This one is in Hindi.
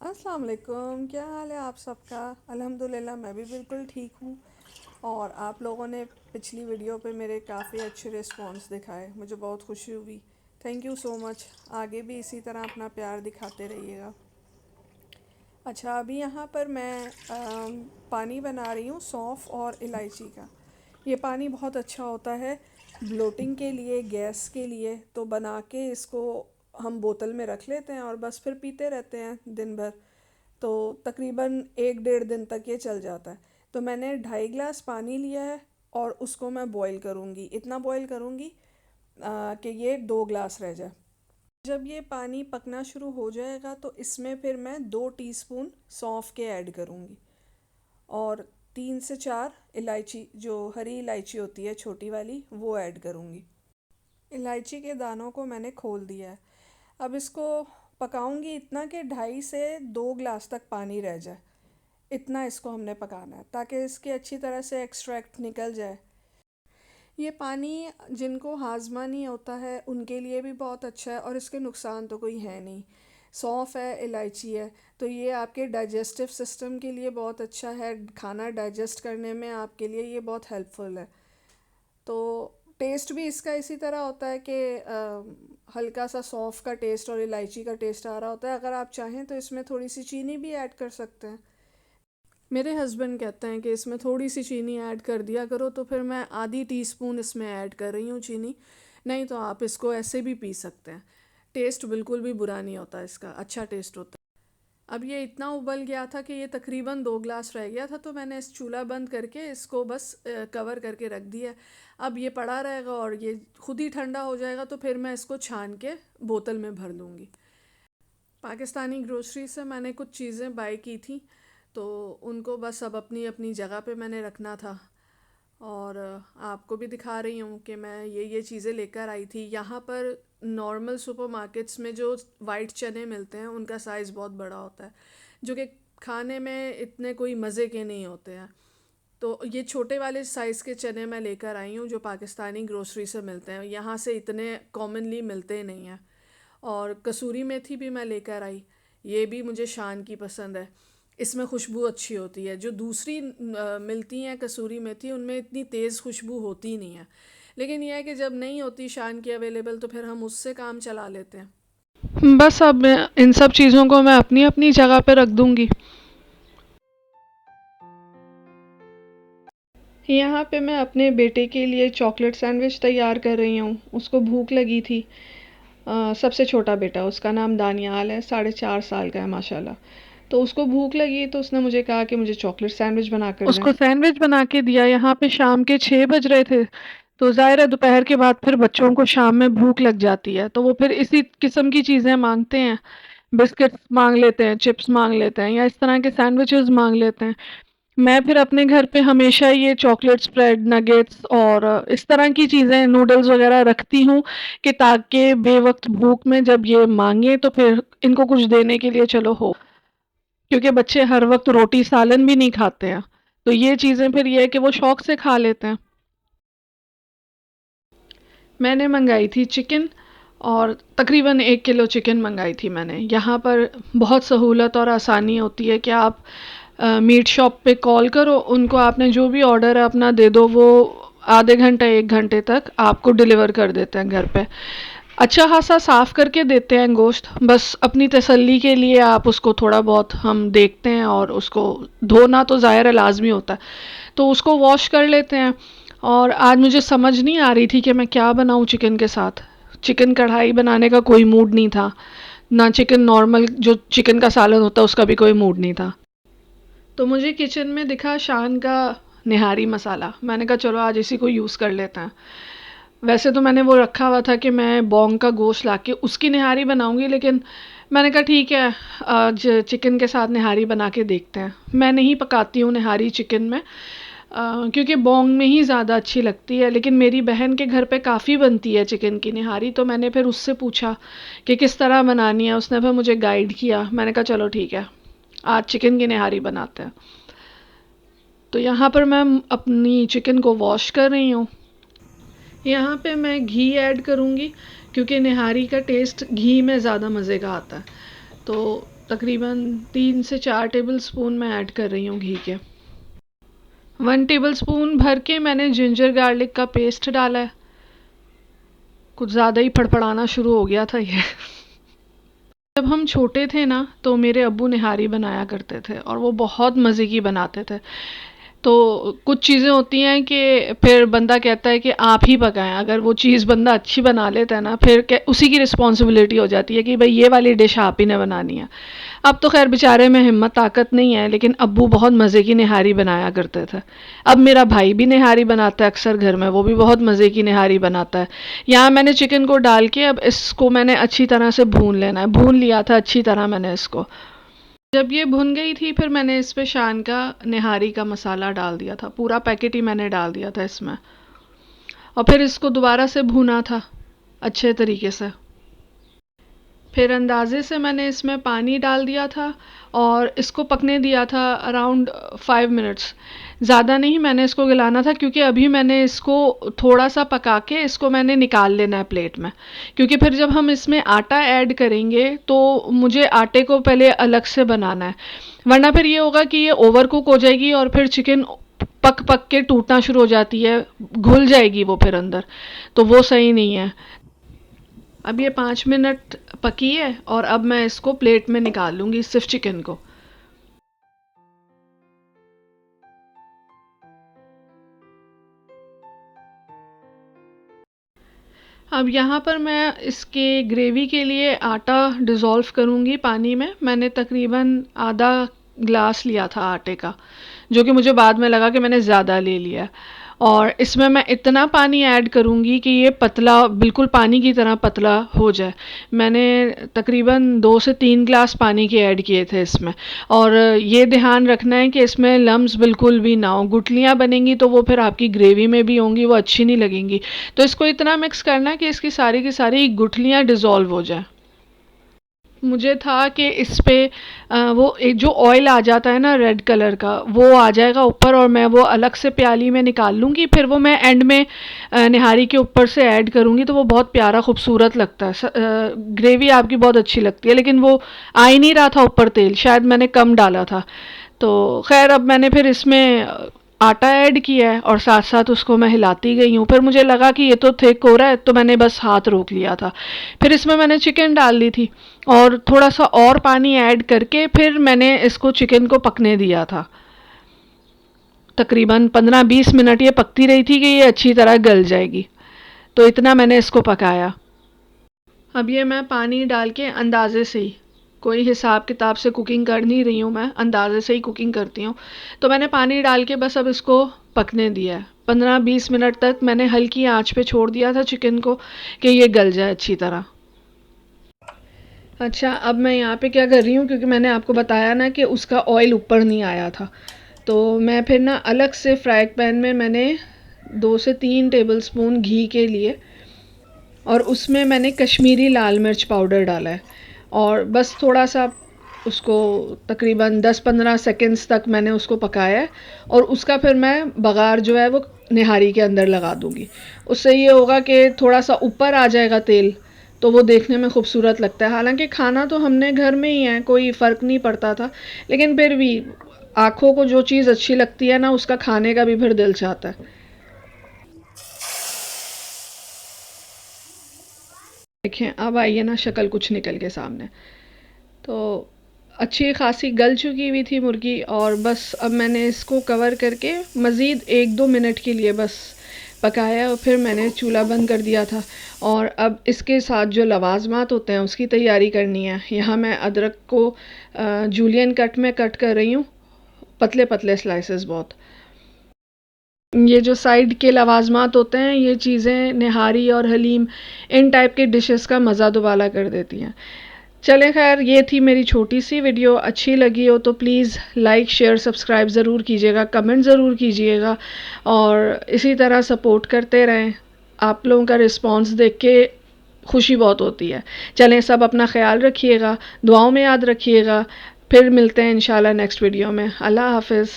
अस्सलाम वालेकुम। क्या हाल है आप सबका? अल्हम्दुलिल्लाह मैं भी बिल्कुल ठीक हूँ। और आप लोगों ने पिछली वीडियो पे मेरे काफ़ी अच्छे रिस्पॉन्स दिखाए, मुझे बहुत खुशी हुई। Thank you so much. आगे भी इसी तरह अपना प्यार दिखाते रहिएगा। अच्छा, अभी यहाँ पर मैं पानी बना रही हूँ सौंफ और इलायची का। ये पानी बहुत अच्छा होता है ब्लोटिंग के लिए, गैस के लिए। तो बना के इसको हम बोतल में रख लेते हैं और बस फिर पीते रहते हैं दिन भर। तो तकरीबन 1 डेढ़ दिन तक ये चल जाता है। तो मैंने 2.5 गिलास पानी लिया है और उसको मैं बॉईल करूँगी, इतना बॉईल करूँगी कि ये 2 गिलास रह जाए। जब ये पानी पकना शुरू हो जाएगा तो इसमें फिर मैं 2 टीस्पून सौंफ के ऐड करूँगी और 3 से 4 इलायची, जो हरी इलायची होती है छोटी वाली, वो ऐड करूँगी। इलायची के दानों को मैंने खोल दिया है। अब इसको पकाऊंगी इतना कि 2.5 से 2 गिलास तक पानी रह जाए। इतना इसको हमने पकाना है ताकि इसकी अच्छी तरह से एक्सट्रैक्ट निकल जाए। ये पानी जिनको हाजमा नहीं होता है उनके लिए भी बहुत अच्छा है और इसके नुकसान तो कोई है नहीं। सौंफ है, इलायची है, तो ये आपके डाइजेस्टिव सिस्टम के लिए बहुत अच्छा है। खाना डाइजेस्ट करने में आपके लिए ये बहुत हेल्पफुल है। तो टेस्ट भी इसका इसी तरह होता है कि हल्का सा सौंफ का टेस्ट और इलायची का टेस्ट आ रहा होता है। अगर आप चाहें तो इसमें थोड़ी सी चीनी भी ऐड कर सकते हैं। मेरे हस्बैंड कहते हैं कि इसमें थोड़ी सी चीनी ऐड कर दिया करो, तो फिर मैं ½ टीस्पून इसमें ऐड कर रही हूँ चीनी। नहीं तो आप इसको ऐसे भी पी सकते हैं। टेस्ट बिल्कुल भी बुरा नहीं होता इसका, अच्छा टेस्ट होता है। अब ये इतना उबल गया था कि ये तकरीबन 2 गिलास रह गया था, तो मैंने इस चूल्हा बंद करके इसको बस कवर करके रख दिया। अब ये पड़ा रहेगा और ये खुद ही ठंडा हो जाएगा, तो फिर मैं इसको छान के बोतल में भर लूँगी। पाकिस्तानी ग्रोसरी से मैंने कुछ चीज़ें बाय की थी, तो उनको बस अब अपनी अपनी जगह पे मैंने रखना था। और आपको भी दिखा रही हूँ कि मैं ये चीज़ें लेकर आई थी। यहाँ पर नॉर्मल सुपरमार्केट्स में जो वाइट चने मिलते हैं उनका साइज़ बहुत बड़ा होता है, जो कि खाने में इतने कोई मज़े के नहीं होते हैं। तो ये छोटे वाले साइज़ के चने मैं लेकर आई हूँ जो पाकिस्तानी ग्रोसरी से मिलते हैं, यहाँ से इतने कॉमनली मिलते नहीं हैं। और कसूरी मेथी भी मैं लेकर आई। ये भी मुझे शान की पसंद है, इसमें खुशबू अच्छी होती है। जो दूसरी मिलती हैं कसूरी मेथी, उनमें इतनी तेज़ खुशबू होती नहीं है। लेकिन यह है कि जब नहीं होती शान की अवेलेबल, तो फिर हम उससे काम चला लेते हैं। बस अब इन सब चीज़ों को मैं अपनी अपनी जगह पे रख दूँगी। यहाँ पे मैं अपने बेटे के लिए चॉकलेट सैंडविच तैयार कर रही हूँ। उसको भूख लगी थी। सबसे छोटा बेटा, उसका नाम दानियाल है, 4.5 साल का है माशाल्लाह। तो उसको भूख लगी तो उसने मुझे कहा कि मुझे चॉकलेट सैंडविच बना कर दें। उसको सैंडविच बना के दिया। यहाँ पे शाम के 6 बज रहे थे, तो ज़ाहिर है दोपहर के बाद फिर बच्चों को शाम में भूख लग जाती है, तो वो फिर इसी किस्म की चीज़ें मांगते हैं। बिस्किट्स मांग लेते हैं, चिप्स मांग लेते हैं, या इस तरह के सैंडविचेस मांग लेते हैं। मैं फिर अपने घर पे हमेशा ये चॉकलेट स्प्रेड, नगेट्स और इस तरह की चीज़ें, नूडल्स वगैरह रखती हूँ कि ताकि बेवक्त भूख में जब ये मांगे तो फिर इनको कुछ देने के लिए चलो हो। क्योंकि बच्चे हर वक्त रोटी सालन भी नहीं खाते हैं, तो ये चीज़ें फिर ये है कि वो शौक से खा लेते हैं। मैंने मंगाई थी चिकन, और तकरीबन 1 किलो चिकन मंगाई थी मैंने। यहाँ पर बहुत सहूलत और आसानी होती है कि आप मीट शॉप पे कॉल करो, उनको आपने जो भी ऑर्डर है अपना दे दो, वो आधे घंटे 1 घंटे तक आपको डिलीवर कर देते हैं घर पे। अच्छा खासा साफ़ करके देते हैं गोश्त, बस अपनी तसल्ली के लिए आप उसको थोड़ा बहुत हम देखते हैं, और उसको धोना तो ज़ाहिर है लाजमी होता है, तो उसको वॉश कर लेते हैं। और आज मुझे समझ नहीं आ रही थी कि मैं क्या बनाऊं चिकन के साथ। चिकन कढ़ाई बनाने का कोई मूड नहीं था, ना चिकन नॉर्मल जो चिकन का सालन होता है उसका भी कोई मूड नहीं था। तो मुझे किचन में दिखा शान का निहारी मसाला। मैंने कहा चलो आज इसी को यूज़ कर लेते हैं। वैसे तो मैंने वो रखा हुआ था कि मैं बॉन्ग का गोश्त लाके उसकी निहारी बनाऊंगी, लेकिन मैंने कहा ठीक है, आज चिकन के साथ निहारी बना के देखते हैं। मैं नहीं पकाती हूँ निहारी चिकन में, क्योंकि बॉन्ग में ही ज़्यादा अच्छी लगती है। लेकिन मेरी बहन के घर पे काफ़ी बनती है चिकन की निहारी, तो मैंने फिर उससे पूछा कि किस तरह बनानी है। उसने फिर मुझे गाइड किया। मैंने कहा चलो ठीक है, आज चिकन की निहारी बनाते हैं। तो यहाँ पर मैं अपनी चिकन को वॉश कर रही हूँ। यहाँ पे मैं घी ऐड करूँगी, क्योंकि निहारी का टेस्ट घी में ज़्यादा मज़े का आता है। तो तकरीबन 3 से 4 टेबल स्पून मैं ऐड कर रही हूँ घी के। 1 टेबल स्पून भर के मैंने जिंजर गार्लिक का पेस्ट डाला है। कुछ ज़्यादा ही फड़फड़ाना शुरू हो गया था ये। जब हम छोटे थे ना तो मेरे अब्बू निहारी बनाया करते थे और वो बहुत मज़े की बनाते थे। तो कुछ चीज़ें होती हैं कि फिर बंदा कहता है कि आप ही पकाएं। अगर वो चीज़ बंदा अच्छी बना लेता है ना, फिर उसी की रिस्पॉन्सिबिलिटी हो जाती है कि भाई ये वाली डिश आप ही ने बनानी है। अब तो खैर बेचारे में हिम्मत ताकत नहीं है, लेकिन अब्बू बहुत मज़े की निहारी बनाया करते थे। अब मेरा भाई भी निहारी बनाता है अक्सर घर में, वो भी बहुत मज़े की निहारी बनाता है। यहाँ मैंने चिकन को डाल के अब इसको मैंने अच्छी तरह से भून लेना है। भून लिया था अच्छी तरह मैंने इसको। जब ये भुन गई थी फिर मैंने इस पे शान का निहारी का मसाला डाल दिया था। पूरा पैकेट ही मैंने डाल दिया था इसमें, और फिर इसको दोबारा से भुना था अच्छे तरीके से। फिर अंदाज़े से मैंने इसमें पानी डाल दिया था और इसको पकने दिया था अराउंड 5 मिनट्स। ज़्यादा नहीं मैंने इसको गलाना था, क्योंकि अभी मैंने इसको थोड़ा सा पका के इसको मैंने निकाल लेना है प्लेट में। क्योंकि फिर जब हम इसमें आटा ऐड करेंगे तो मुझे आटे को पहले अलग से बनाना है, वरना फिर ये होगा कि ये ओवर कुक हो जाएगी और फिर चिकन पक पक के टूटना शुरू हो जाती है, घुल जाएगी वो फिर अंदर, तो वो सही नहीं है। अब ये 5 मिनट पकी है और अब मैं इसको प्लेट में निकाल लूँगी सिर्फ चिकन को। अब यहाँ पर मैं इसके ग्रेवी के लिए आटा डिज़ोल्व करूँगी पानी में। मैंने तकरीबन आधा ग्लास लिया था आटे का, जो कि मुझे बाद में लगा कि मैंने ज़्यादा ले लिया। और इसमें मैं इतना पानी ऐड करूँगी कि ये पतला, बिल्कुल पानी की तरह पतला हो जाए। मैंने तकरीबन 2 से 3 ग्लास पानी के ऐड किए थे इसमें। और ये ध्यान रखना है कि इसमें लम्स बिल्कुल भी ना हो। गुठलियाँ बनेंगी तो वो फिर आपकी ग्रेवी में भी होंगी, वो अच्छी नहीं लगेंगी। तो इसको इतना मिक्स करना है कि इसकी सारी की सारी गुठलियाँ डिज़ोल्व हो जाए। मुझे था कि इस पे वो एक जो ऑयल आ जाता है ना रेड कलर का, वो आ जाएगा ऊपर और मैं वो अलग से प्याली में निकाल लूँगी। फिर वो मैं एंड में निहारी के ऊपर से ऐड करूँगी तो वो बहुत प्यारा खूबसूरत लगता है। ग्रेवी आपकी बहुत अच्छी लगती है, लेकिन वो आ ही नहीं रहा था ऊपर तेल, शायद मैंने कम डाला था। तो खैर अब मैंने फिर इसमें आटा ऐड किया है और साथ साथ उसको मैं हिलाती गई हूँ। फिर मुझे लगा कि ये तो थिक हो रहा है, तो मैंने बस हाथ रोक लिया था। फिर इसमें मैंने चिकन डाल दी थी और थोड़ा सा और पानी ऐड करके फिर मैंने इसको चिकन को पकने दिया था। तकरीबन 15-20 मिनट ये पकती रही थी कि ये अच्छी तरह गल जाएगी, तो इतना मैंने इसको पकाया। अब ये मैं पानी डाल के अंदाज़े से ही, कोई हिसाब किताब से कुकिंग कर नहीं रही हूँ, मैं अंदाज़े से ही कुकिंग करती हूँ। तो मैंने पानी डाल के बस अब इसको पकने दिया है। 15-20 मिनट तक मैंने हल्की आंच पे छोड़ दिया था चिकन को कि ये गल जाए अच्छी तरह। अच्छा, अब मैं यहाँ पे क्या कर रही हूँ, क्योंकि मैंने आपको बताया ना कि उसका ऑयल ऊपर नहीं आया था, तो मैं फिर ना अलग से फ्राई पैन में मैंने 2 से 3 टेबल स्पून घी के लिए, और उसमें मैंने कश्मीरी लाल मिर्च पाउडर डाला है और बस थोड़ा सा उसको तकरीबन 10-15 सेकंड्स तक मैंने उसको पकाया है। और उसका फिर मैं बघार जो है वो निहारी के अंदर लगा दूँगी। उससे ये होगा कि थोड़ा सा ऊपर आ जाएगा तेल, तो वो देखने में खूबसूरत लगता है। हालांकि खाना तो हमने घर में ही है, कोई फ़र्क नहीं पड़ता था, लेकिन फिर भी आँखों को जो चीज़ अच्छी लगती है ना, उसका खाने का भी फिर दिल चाहता है। देखें अब आइए ना शक्ल कुछ निकल के सामने। तो अच्छी खासी गल चुकी हुई थी मुर्गी, और बस अब मैंने इसको कवर करके मज़ीद 1-2 मिनट के लिए बस पकाया और फिर मैंने चूल्हा बंद कर दिया था। और अब इसके साथ जो लवाजमात होते हैं उसकी तैयारी करनी है। यहाँ मैं अदरक को जूलियन कट में कट कर रही हूँ, पतले पतले स्लाइसेस बहुत। ये जो साइड के लवाजमात होते हैं, ये चीज़ें निहारी और हलीम इन टाइप के डिशेस का मज़ा दोबाला कर देती हैं। चलें खैर, ये थी मेरी छोटी सी वीडियो। अच्छी लगी हो तो प्लीज़ लाइक शेयर सब्सक्राइब ज़रूर कीजिएगा, कमेंट ज़रूर कीजिएगा और इसी तरह सपोर्ट करते रहें। आप लोगों का रिस्पांस देख के खुशी बहुत होती है। चलें, सब अपना ख्याल रखिएगा, दुआओं में याद रखिएगा। फिर मिलते हैं इंशाल्लाह नेक्स्ट वीडियो में। अल्लाह हाफ़िज़।